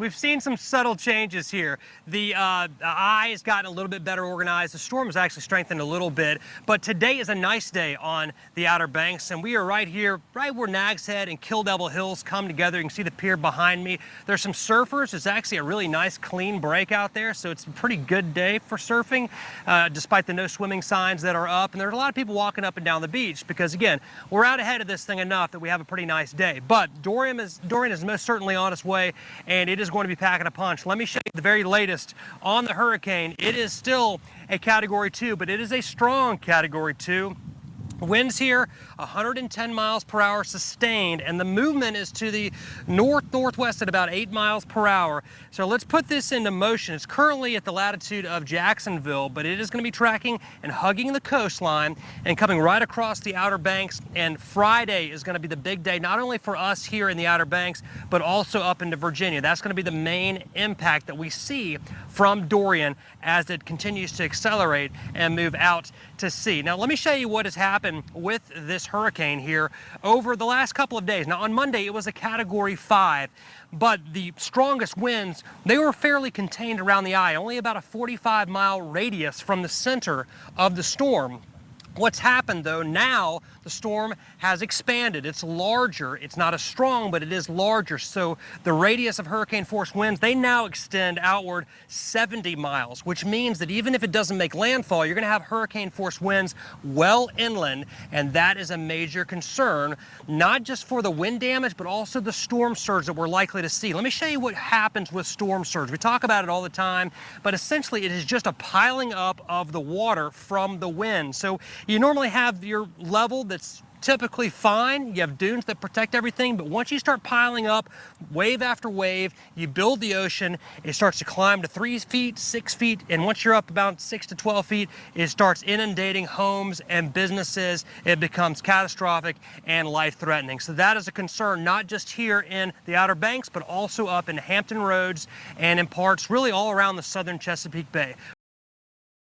we've seen some subtle changes here. The eye has gotten a little bit better organized. The storm has actually strengthened a little bit, but today is a nice day on the Outer Banks, and we are right here, right where Nags Head and Kill Devil Hills come together. You can see the pier behind me. There's some surfers. It's actually a really nice, clean break out there, so it's a pretty good day for surfing, despite the no swimming signs that are up. And there's a lot of people walking up and down the beach because, again, we're out ahead of this thing enough that we have a pretty nice day. But Dorian is most certainly on its way, and it is going to be packing a punch. Let me show you the very latest on the hurricane. It is still a Category 2, but it is a strong Category 2. Winds here, 110 miles per hour sustained, and the movement is to the northwest at about 8 miles per hour. So let's put this into motion. It's currently at the latitude of Jacksonville, but it is going to be tracking and hugging the coastline and coming right across the Outer Banks. And Friday is going to be the big day, not only for us here in the Outer Banks, but also up into Virginia. That's going to be the main impact that we see from Dorian as it continues to accelerate and move out to sea. Now, let me show you what has happened with this hurricane here over the last couple of days. Now, on Monday, it was a Category 5, but the strongest winds, they were fairly contained around the eye, only about a 45-mile radius from the center of the storm. What's happened, though, now the storm has expanded. It's larger. It's not as strong, but it is larger. So the radius of hurricane force winds, they now extend outward 70 miles, which means that even if it doesn't make landfall, you're going to have hurricane force winds well inland, and that is a major concern, not just for the wind damage, but also the storm surge that we're likely to see. Let me show you what happens with storm surge. We talk about it all the time, but essentially it is just a piling up of the water from the wind. So you normally have your level that's typically fine. You have dunes that protect everything, but once you start piling up wave after wave, you build the ocean, it starts to climb to 3 feet, 6 feet, and once you're up about 6 to 12 feet, it starts inundating homes and businesses. It becomes catastrophic and life-threatening. So that is a concern, not just here in the Outer Banks, but also up in Hampton Roads and in parts really all around the southern Chesapeake Bay.